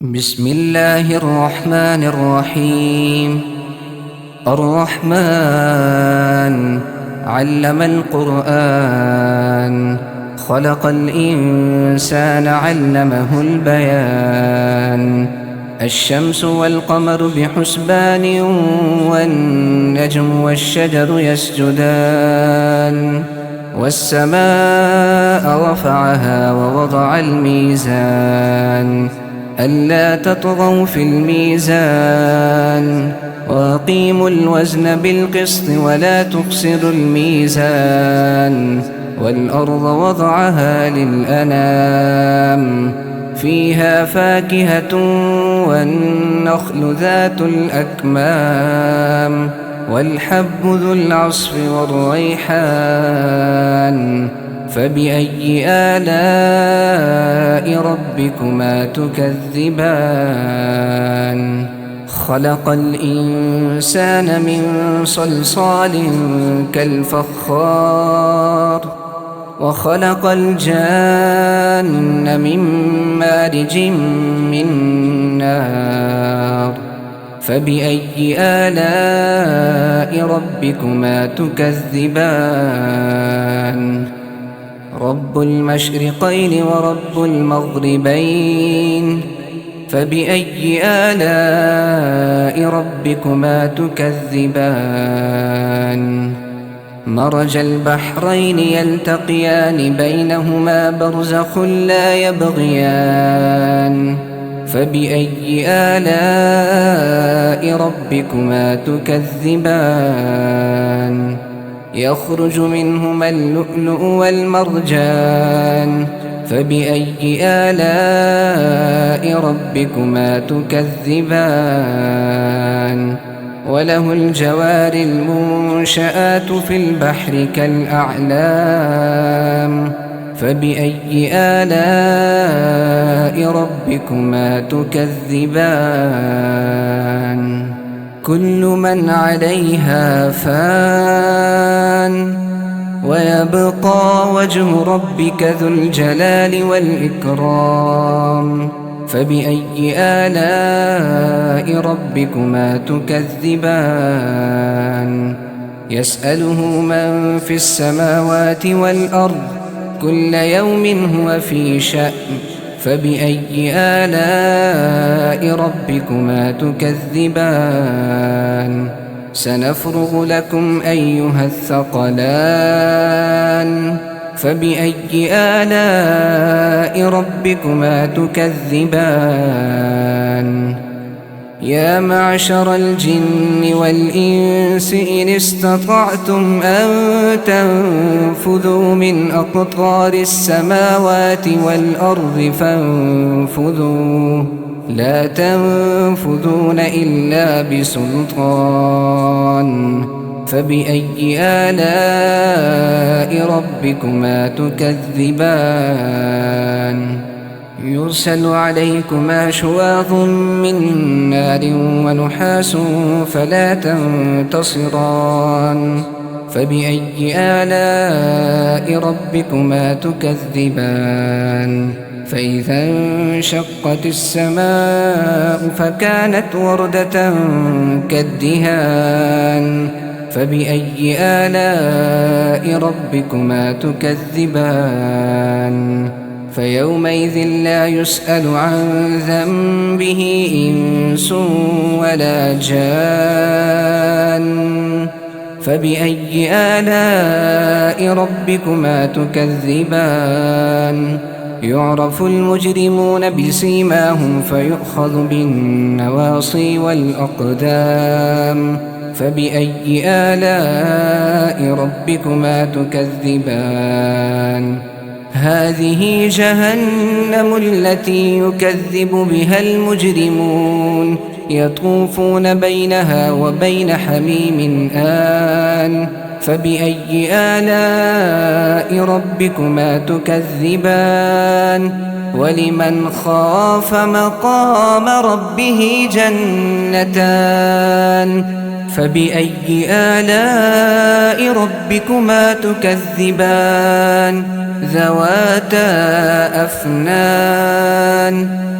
بسم الله الرحمن الرحيم. الرحمن علم القرآن، خلق الإنسان علمه البيان. الشمس والقمر بحسبان، والنجم والشجر يسجدان. والسماء رفعها ووضع الميزان، ألا تطغوا في الميزان، وأقيموا الوزن بالقسط ولا تخسروا الميزان. والأرض وضعها للأنام، فيها فاكهة والنخل ذات الأكمام، والحب ذو العصف والريحان. فبأي آلاء ربكما تكذبان؟ خلق الإنسان من صلصال كالفخار، وخلق الجان من مارج من نار. فبأي آلاء ربكما تكذبان؟ رب المشرقين ورب المغربين، فبأي آلاء ربكما تكذبان؟ مرج البحرين يلتقيان، بينهما برزخ لا يبغيان. فبأي آلاء ربكما تكذبان؟ يخرج منهما اللؤلؤ والمرجان، فبأي آلاء ربكما تكذبان؟ وله الجوار المنشآت في البحر كالأعلام، فبأي آلاء ربكما تكذبان؟ كل من عليها فان، ويبقى وجه ربك ذو الجلال والإكرام. فبأي آلاء ربكما تكذبان؟ يسأله من في السماوات والأرض، كل يوم هو في شأن. فبأي آلاء ربكما تكذبان؟ سنفرغ لكم أيها الثقلان. فبأي آلاء ربكما تكذبان؟ يا معشر الجن والإنس إن استطعتم أن تنفذوا من أقطار السماوات والأرض فانفذوا، لا تنفذون إلا بسلطان. فبأي آلاء ربكما تكذبان؟ يرسل عليكما شواظ من نار ونحاس فلا تنتصران. فبأي آلاء ربكما تكذبان؟ فإذا انشقت السماء فكانت وردة كالدهان. فبأي آلاء ربكما تكذبان؟ فيومئذ لا يسأل عن ذنبه إنس ولا جان. فبأي آلاء ربكما تكذبان؟ يعرف المجرمون بسيماهم فيؤخذ بالنواصي والأقدام. فبأي آلاء ربكما تكذبان؟ هذه جهنم التي يكذب بها المجرمون، يطوفون بينها وبين حميم آن. فبأي آلاء ربكما تكذبان؟ ولمن خاف مقام ربه جنتان. فبأي آلاء ربكما تكذبان؟ ذواتا أفنان.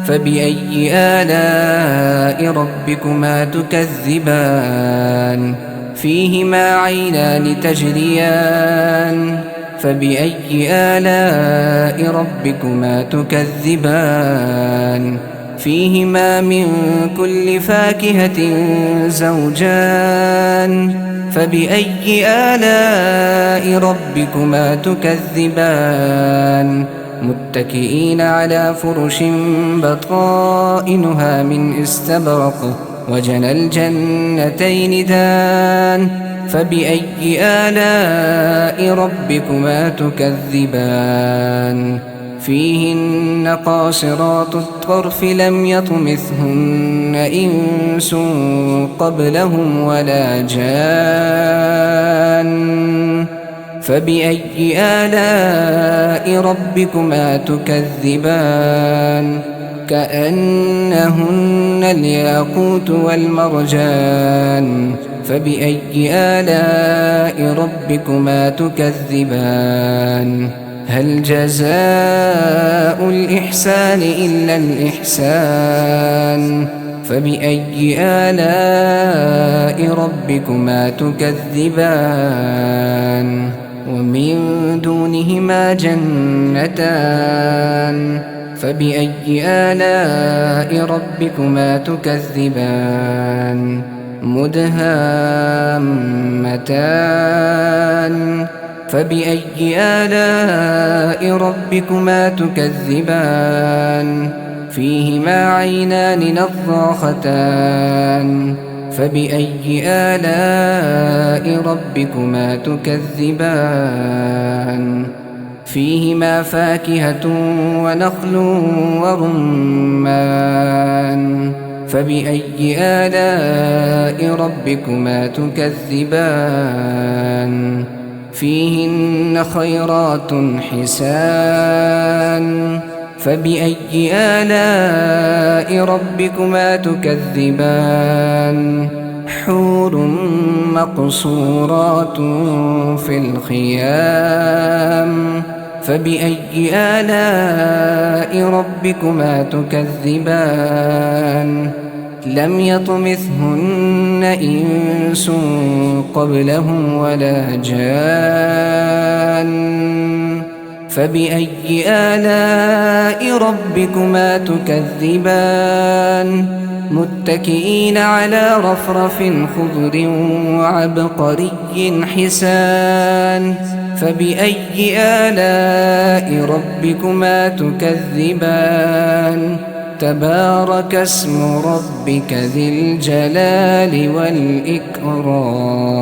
فبأي آلاء ربكما تكذبان فيهما عينان تجريان فبأي آلاء ربكما تكذبان فيهما من كل فاكهة زوجان فبأي آلاء ربكما تكذبان متكئين على فرش بطائنها من استبرق وجنى الجنتين دان فبأي آلاء ربكما تكذبان فيهن قاصرات الطرف لم يطمثهن إنس قبلهم ولا جان فبأي آلاء ربكما تكذبان كأنهن الياقوت والمرجان فبأي آلاء ربكما تكذبان هل جزاء الإحسان إلا الإحسان فبأي آلاء ربكما تكذبان ومن دونهما جنتان فبأي آلاء ربكما تكذبان مدهامتان فبأي آلاء ربكما تكذبان فيهما عينان نضاختان فبأي آلاء ربكما تكذبان فيهما فاكهة ونخل ورمان فبأي آلاء ربكما تكذبان فيهن خيرات حسان فبأي آلاء ربكما تكذبان حور مقصورات في الخيام فبأي آلاء ربكما تكذبان لم يطمثهن إنس قبلهم ولا جان فبأي آلاء ربكما تكذبان متكئين على رفرف خضر وعبقري حسان فبأي آلاء ربكما تكذبان تبارك اسم ربك ذي الجلال والإكرام